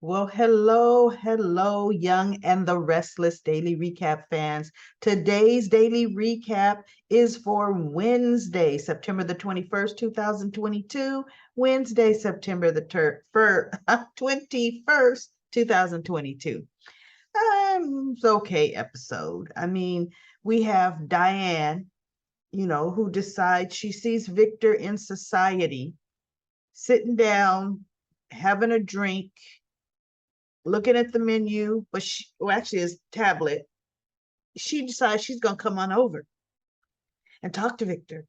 Well, hello, Young and the Restless Daily Recap fans. Today's daily recap is for Wednesday, September the 21st, 2022. Wednesday, September the 21st, 2022. It's okay episode. I mean, we have Diane, who decides she sees Victor in society, sitting down, having a drink, looking at the menu, but actually his tablet. She decides she's gonna come on over and talk to Victor,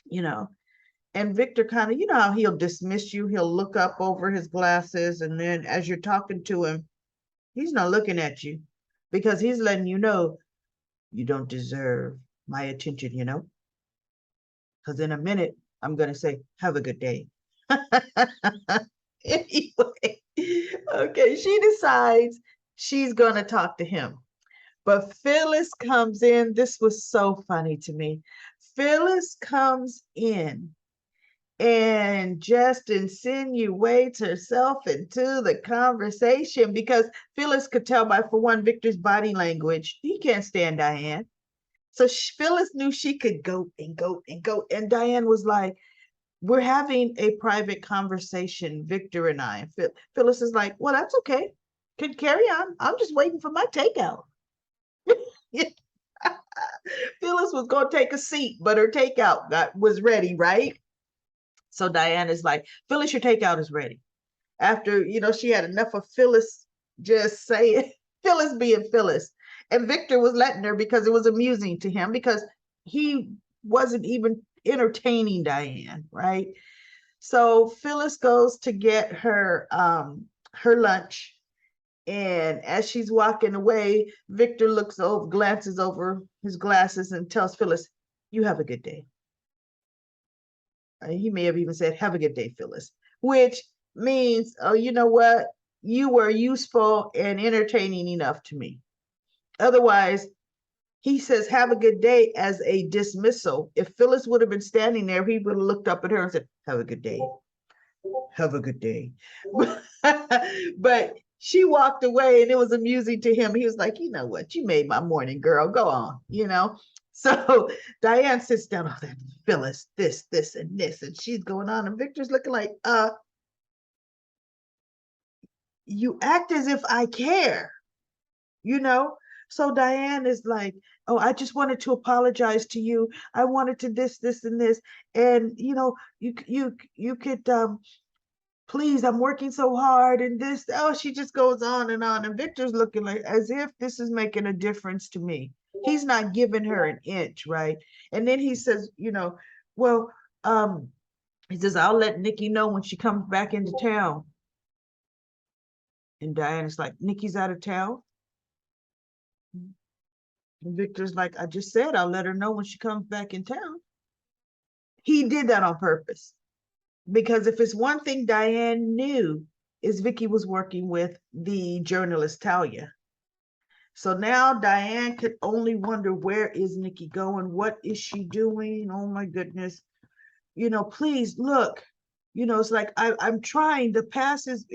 you know. And Victor kind of, how he'll dismiss you. He'll look up over his glasses, and then as you're talking to him, he's not looking at you because he's letting you know you don't deserve my attention. Because in a minute, I'm gonna say, have a good day. Anyway, okay, she decides she's gonna talk to him. But Phyllis comes in. This was so funny to me. Phyllis comes in and just insinuates herself into the conversation because Phyllis could tell by, for one, Victor's body language. He can't stand Diane. So Phyllis knew she could go and go and go. And Diane was like, we're having a private conversation, Victor and I. And Phyllis is like, well, that's okay. Could carry on. I'm just waiting for my takeout. Phyllis was going to take a seat, but her takeout was ready, right? So Diane is like, Phyllis, your takeout is ready. After, she had enough of Phyllis just saying, Phyllis being Phyllis. And Victor was letting her because it was amusing to him because he wasn't even entertaining Diane, right? So Phyllis goes to get her lunch. And as she's walking away, Victor looks over, glances over his glasses and tells Phyllis, you have a good day. He may have even said, have a good day, Phyllis, which means, oh, you know what? You were useful and entertaining enough to me. Otherwise, he says, have a good day as a dismissal. If Phyllis would have been standing there, he would have looked up at her and said, have a good day. Have a good day. But she walked away and it was amusing to him. He was like, you know what? You made my morning, girl. Go on. So Diane sits down, oh, that Phyllis, this, and this, and she's going on. And Victor's looking like, you act as if I care. So Diane is like, oh, I just wanted to apologize to you. I wanted to this, and this. And you could please, I'm working so hard and this. Oh, she just goes on. And Victor's looking like as if this is making a difference to me. He's not giving her an inch, right? And then he says, well, he says, I'll let Nikki know when she comes back into town. And Diana's like, Nikki's out of town? And Victor's like, I just said I'll let her know when she comes back in town. He did that on purpose. Because if it's one thing Diane knew is Vicky was working with the journalist Talia. So now Diane could only wonder, where is Nikki going? What is she doing? Oh my goodness. Please look. It's like I'm trying. The past is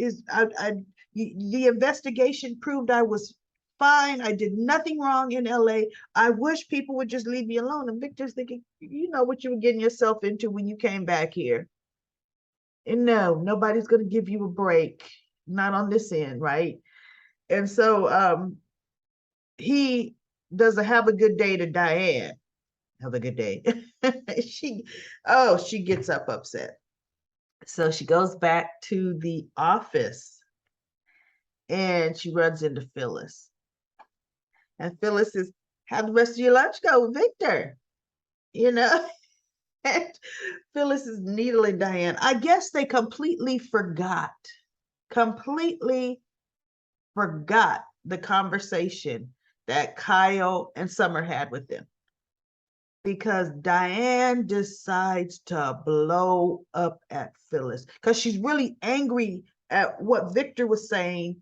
the investigation proved I was fine. I did nothing wrong in LA. I wish people would just leave me alone. And Victor's thinking, you know what you were getting yourself into when you came back here. And no, nobody's going to give you a break, not on this end, right? And so he does a have a good day to Diane. Have a good day. she gets up upset. So she goes back to the office and she runs into Phyllis. And Phyllis says, how'd the rest of your lunch go with Victor? And Phyllis is needling Diane. I guess they completely forgot the conversation that Kyle and Summer had with them. Because Diane decides to blow up at Phyllis because she's really angry at what Victor was saying,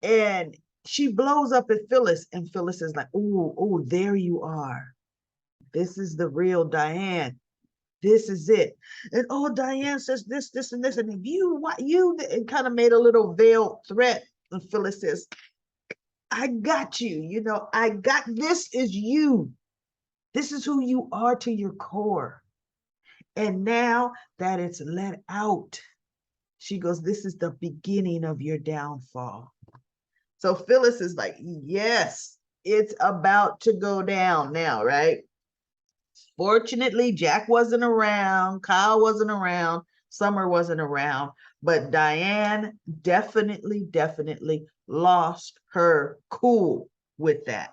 and she blows up at Phyllis, and Phyllis is like, oh, there you are. This is the real Diane. this is it. And oh, Diane says this, and this, and if you, and kind of made a little veiled threat. And Phyllis says, I got you, I got, this is you. This is who you are to your core. And now that it's let out, she goes, this is the beginning of your downfall. So Phyllis is like, yes, it's about to go down now, right? Fortunately, Jack wasn't around, Kyle wasn't around, Summer wasn't around, but Diane definitely lost her cool with that.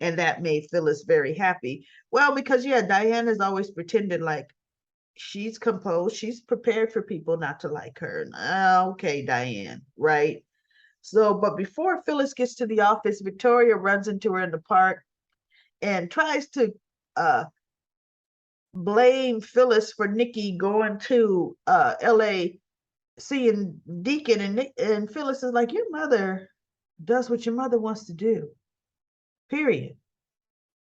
And that made Phyllis very happy. Well, because yeah, Diane has always pretended like she's composed, she's prepared for people not to like her. Okay, Diane, right? So, but before Phyllis gets to the office, Victoria runs into her in the park and tries to blame Phyllis for Nikki going to LA seeing Deacon, and Phyllis is like, your mother does what your mother wants to do, period.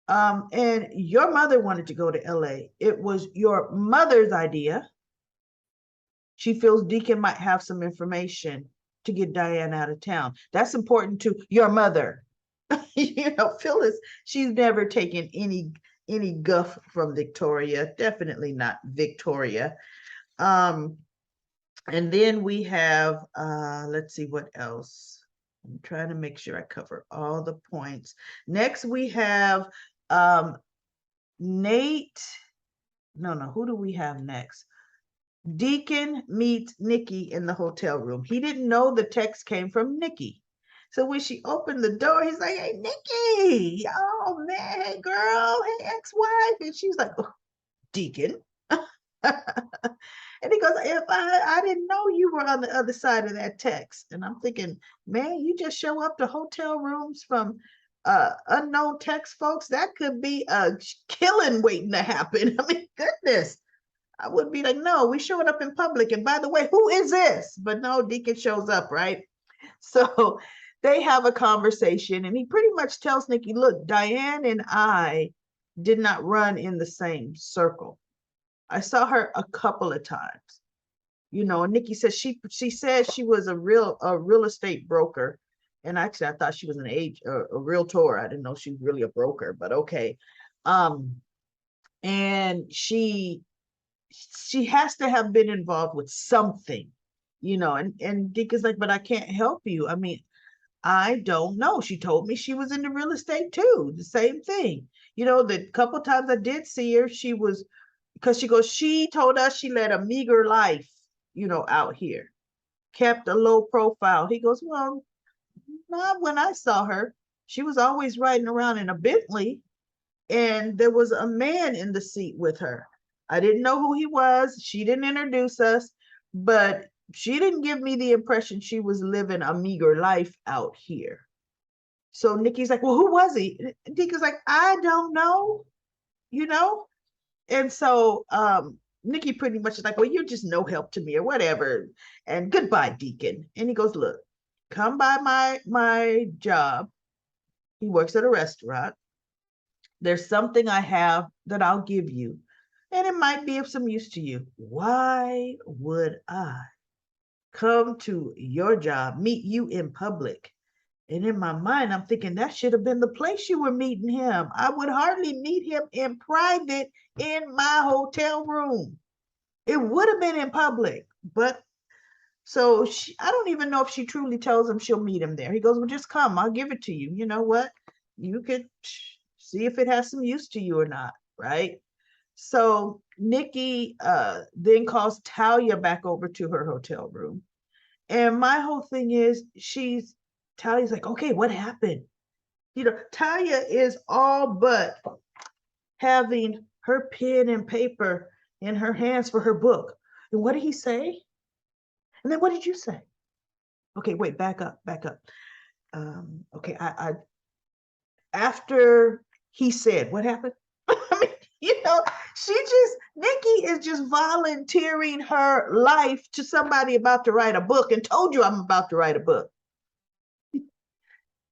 And your mother wanted to go to LA. It was your mother's idea. She feels Deacon might have some information to get Diane out of town. That's important to your mother. Phyllis, she's never taken any guff from Victoria, definitely not Victoria. And then we have, let's see what else. I'm trying to make sure I cover all the points. Next, we have Nate. No, who do we have next? Deacon meets Nikki in the hotel room. He didn't know the text came from Nikki. So when she opened the door, he's like, hey, Nikki, oh man, hey girl, hey ex-wife. And she's like, oh, Deacon. And he goes, if I didn't know you were on the other side of that text. And I'm thinking, man, you just show up to hotel rooms from unknown text folks. That could be a killing waiting to happen. I mean, goodness. I would be like, no, we showing up in public. And by the way, who is this? But no, Deacon shows up, right? So they have a conversation and he pretty much tells Nikki, look, Diane and I did not run in the same circle. I saw her a couple of times. Nikki says she said she was a real estate broker. And actually I thought she was a realtor. I didn't know she was really a broker, but okay. And she has to have been involved with something, and Deacon's like, but I can't help you. I mean, I don't know. She told me she was into real estate too. The same thing. The couple times I did see her, because she told us she led a meager life, out here, kept a low profile. He goes, well, not when I saw her. She was always riding around in a Bentley and there was a man in the seat with her. I didn't know who he was. She didn't introduce us, but she didn't give me the impression she was living a meager life out here. So Nikki's like, well, who was he? Deacon's like, I don't know, And so Nikki pretty much is like, well, you're just no help to me or whatever. And goodbye, Deacon. And he goes, look, come by my job. He works at a restaurant. There's something I have that I'll give you, and it might be of some use to you. Why would I come to your job, meet you in public? And in my mind, I'm thinking that should have been the place you were meeting him. I would hardly meet him in private in my hotel room. It would have been in public, but so I don't even know if she truly tells him she'll meet him there. He goes, well, just come. I'll give it to you. You know what? You could see if it has some use to you or not, right? So Nikki then calls Talia back over to her hotel room. And my whole thing is Talia's like, okay, what happened? Talia is all but having her pen and paper in her hands for her book. And what did he say? And then what did you say? Okay, wait, back up. Okay, I after he said, what happened? I mean, Nikki is just volunteering her life to somebody about to write a book and told you I'm about to write a book.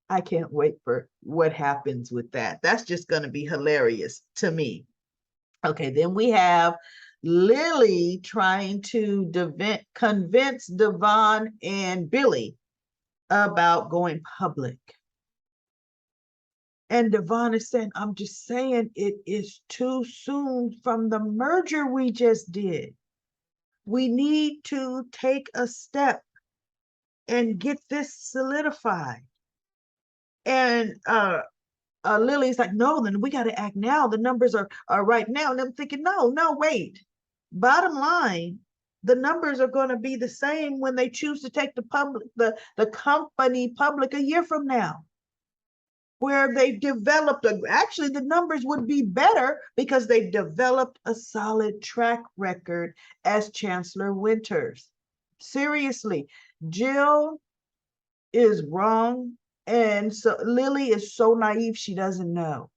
I can't wait for what happens with that. That's just going to be hilarious to me. Okay, then we have Lily trying to convince Devon and Billy about going public. And Devon is saying, I'm just saying it is too soon from the merger we just did. We need to take a step and get this solidified. And Lily's like, no, then we got to act now. The numbers are right now. And I'm thinking, no, wait. Bottom line, the numbers are going to be the same when they choose to take the company public a year from now, where they've developed actually the numbers would be better because they've developed a solid track record as Chancellor Winters. Seriously, Jill is wrong. And so Lily is so naive, she doesn't know.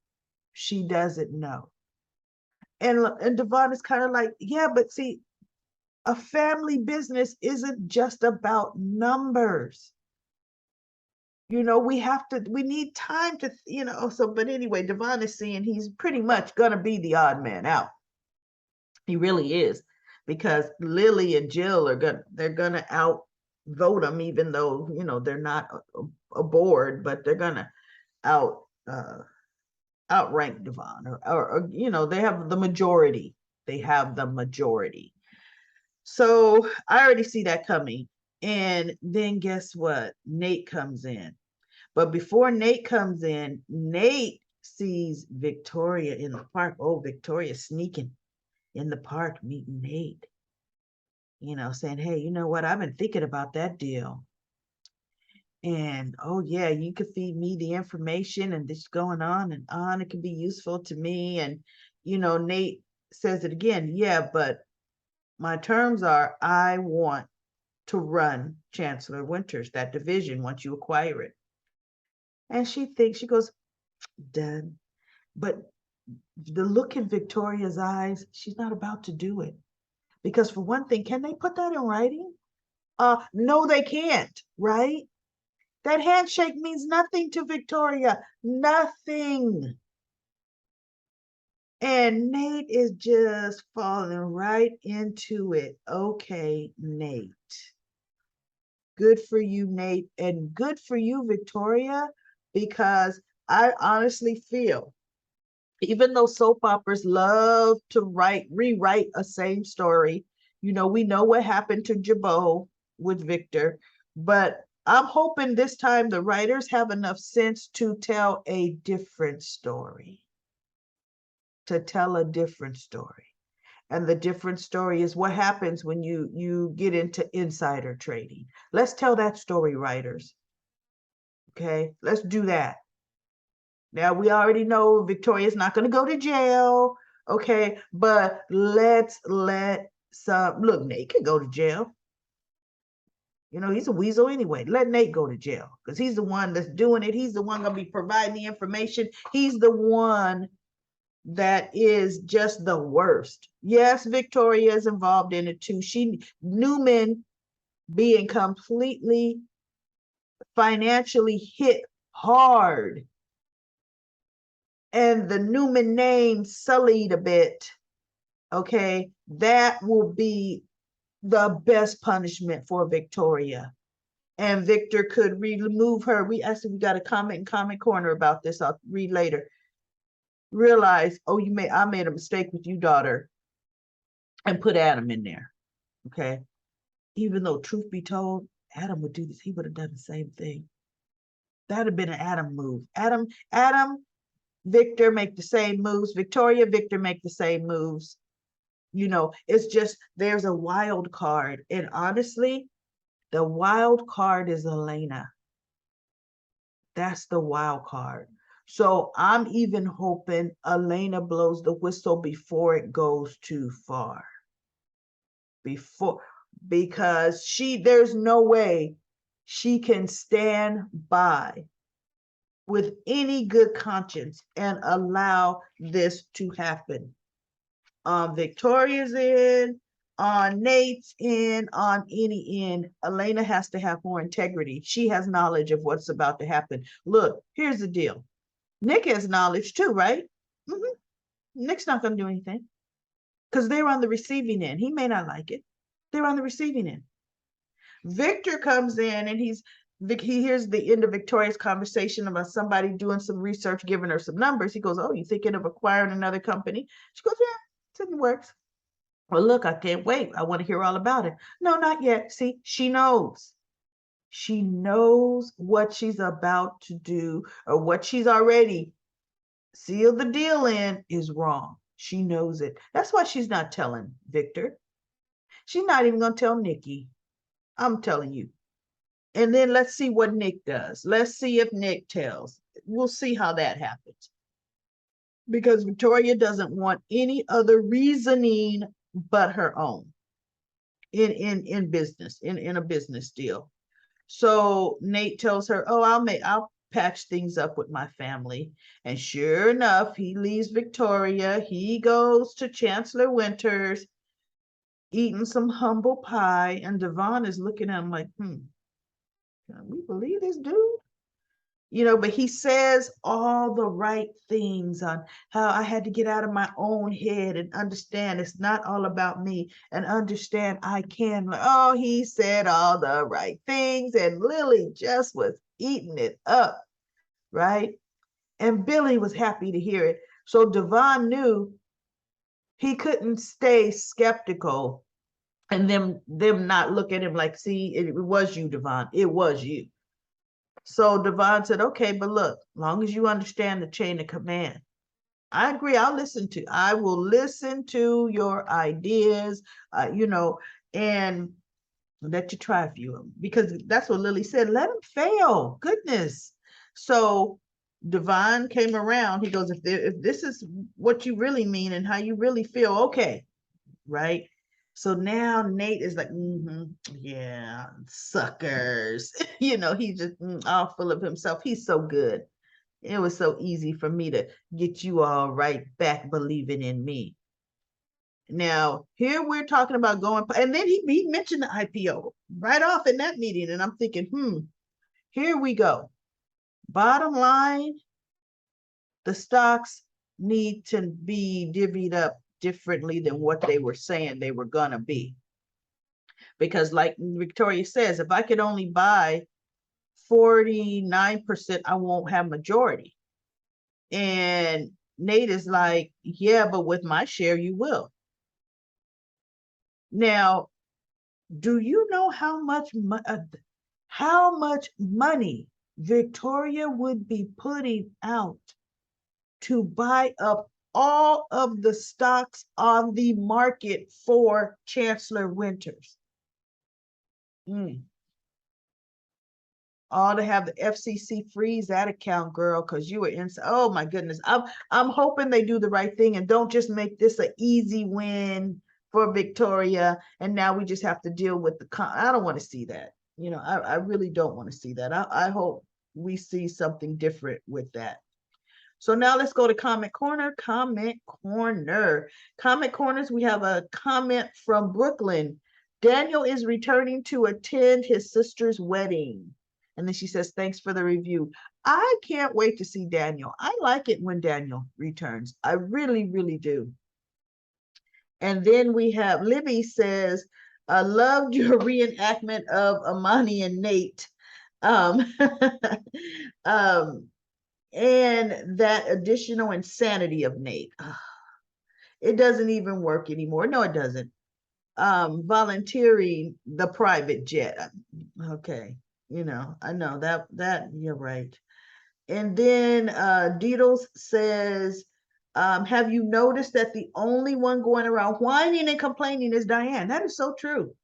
She doesn't know. And Devon is kind of like, yeah, but see, a family business isn't just about numbers. We need time to, but anyway, Devon is seeing he's pretty much gonna be the odd man out. He really is, because Lily and Jill they're gonna outvote him, even though, they're not a board, but they're gonna outrank Devon, or they have the majority. So I already see that coming. And then guess what? Nate comes in. But before Nate comes in, Nate sees Victoria in the park. Oh, Victoria's sneaking in the park, meeting Nate. Saying, hey, you know what? I've been thinking about that deal. And oh yeah, you could feed me the information and this going on and on. It could be useful to me. And Nate says it again. Yeah, but my terms are, I want to run Chancellor Winters, that division, once you acquire it. And she goes, done. But the look in Victoria's eyes, she's not about to do it. Because for one thing, can they put that in writing? No, they can't, right? That handshake means nothing to Victoria. Nothing. And Nate is just falling right into it. Okay, Nate. Good for you, Nate. And good for you, Victoria, because I honestly feel, even though soap operas love to rewrite a same story, we know what happened to Jabot with Victor, but I'm hoping this time the writers have enough sense to tell a different story. And the different story is what happens when you get into insider trading. Let's tell that story, writers. Okay, let's do that. Now, we already know Victoria's not going to go to jail, okay, but let's let look, Nate can go to jail. He's a weasel anyway. Let Nate go to jail, because he's the one that's doing it. He's the one going to be providing the information. He's the one that is just the worst. Yes, Victoria is involved in it too. Newman being completely financially hit hard, and the Newman name sullied a bit, okay, that will be the best punishment for Victoria. And Victor could remove her. We got a comment in Comment Corner about this. I'll read later. Realize, I made a mistake with you, daughter, and put Adam in there. Okay. Even though, truth be told, Adam would do this. He would have done the same thing. That'd have been an Adam move. Adam, Victor make the same moves. Victoria, Victor make the same moves. It's just, there's a wild card. And honestly, the wild card is Elena. That's the wild card. So I'm even hoping Elena blows the whistle before it goes too far. Because there's no way she can stand by with any good conscience and allow this to happen. Victoria's in, on Nate's in, on any end, Elena has to have more integrity. She has knowledge of what's about to happen. Look, here's the deal. Nick has knowledge too, right? Nick's not going to do anything. because they're on the receiving end. He may not like it. They're on the receiving end. Victor comes in and he hears the end of Victoria's conversation about somebody doing some research, giving her some numbers. He goes, "Oh, you thinking of acquiring another company?" She goes, "Yeah, it works." "Well, look, I can't wait. I want to hear all about it." "No, not yet." See, she knows. She knows what she's about to do, or what she's already sealed the deal in is wrong. She knows it. That's why she's not telling Victor. She's not even going to tell Nikki. I'm telling you. And then let's see what Nick does. Let's see if Nick tells. We'll see how that happens. Because Victoria doesn't want any other reasoning but her own in business, in a business deal. So Nate tells her, "Oh, I'll patch things up with my family." And sure enough, he leaves Victoria. He goes to Chancellor Winters, eating some humble pie, and Devon is looking at him like, can we believe this dude? But he says all the right things on how I had to get out of my own head and understand it's not all about me, and understand I can. Oh, he said all the right things, and Lily just was eating it up, right? And Billy was happy to hear it. So Devon knew he couldn't stay skeptical and them not look at him like, "See, it was you, Devon. It was you." So Devon said, "Okay, but look, long as you understand the chain of command, I agree. I will listen to your ideas, and let you try a few of them," because that's what Lily said. Let him fail. Goodness. So Devon came around. He goes, if this is what you really mean and how you really feel, okay, right? So now Nate is like, yeah, suckers. He's just all full of himself. He's so good. It was so easy for me to get you all right back believing in me. Now, here we're talking about going, and then he mentioned the IPO right off in that meeting. And I'm thinking, here we go. Bottom line, the stocks need to be divvied up differently than what they were saying they were going to be. Because like Victoria says, if I could only buy 49%, I won't have majority. And Nate is like, "Yeah, but with my share, you will." Now, do you know how much money Victoria would be putting out to buy up all of the stocks on the market for Chancellor Winters? All to have the FCC freeze that account, girl, because you were in. Oh my goodness, I'm hoping they do the right thing and don't just make this an easy win for Victoria, and now we just have to deal with I don't want to see that. I really don't want to see that. I hope we see something different with that. So now let's go to comment corner. Comment corners. We have a comment from Brooklyn. Daniel is returning to attend his sister's wedding. And then she says, "Thanks for the review." I can't wait to see Daniel. I like it when Daniel returns. I really, really do. And then we have Libby says, "I loved your reenactment of Amani and Nate." Um, and that additional insanity of Nate. It doesn't even work anymore. No, it doesn't. Volunteering the private jet. Okay. I know that you're right. And then Deedles says, "Have you noticed that the only one going around whining and complaining is Diane?" That is so true.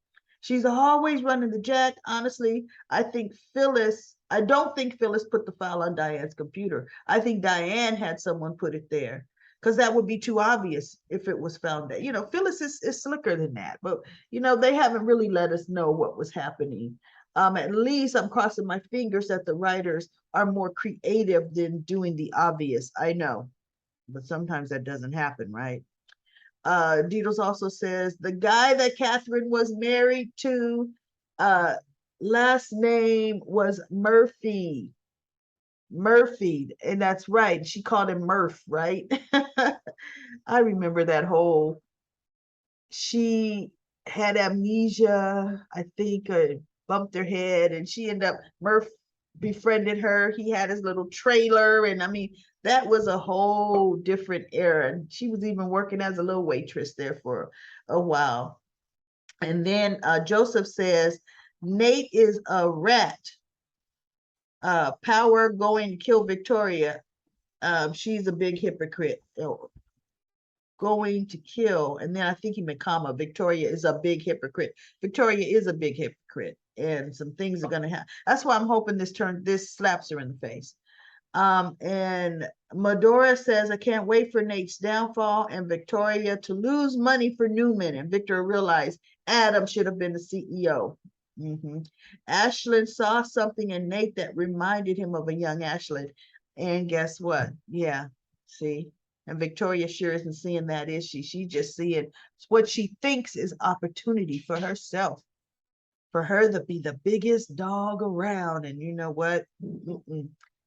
She's always running the jack. Honestly, I don't think Phyllis put the file on Diane's computer. I think Diane had someone put it there, because that would be too obvious if it was found that, Phyllis is slicker than that. But, they haven't really let us know what was happening. At least I'm crossing my fingers that the writers are more creative than doing the obvious. I know, but sometimes that doesn't happen, right? Deedles also says, "The guy that Catherine was married to, last name was Murphy." Murphy, and that's right. She called him Murph, right? I remember that whole she had amnesia, I think, or bumped her head, and she ended up, Murph befriended her. He had his little trailer, and I mean, that was a whole different era. And she was even working as a little waitress there for a while. And then Joseph says, Nate is a rat. Power going to kill Victoria. She's a big hypocrite. Going to kill, and then I think he meant comma, Victoria is a big hypocrite. Victoria is a big hypocrite, and some things are going to happen. That's why I'm hoping this slaps her in the face. And Medora says, I can't wait for Nate's downfall and Victoria to lose money for Newman. And Victor realized Adam should have been the CEO. Ashlyn saw something in Nate that reminded him of a young Ashlyn. And guess what? Yeah, see? And Victoria sure isn't seeing that, is she? She's just seeing what she thinks is opportunity for herself, for her to be the biggest dog around. And you know what?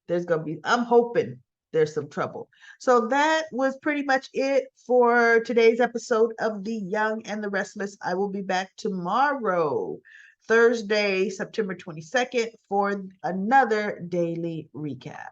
There's going to be, I'm hoping there's some trouble. So that was pretty much it for today's episode of The Young and the Restless. I will be back tomorrow, Thursday, September 22nd, for another daily recap.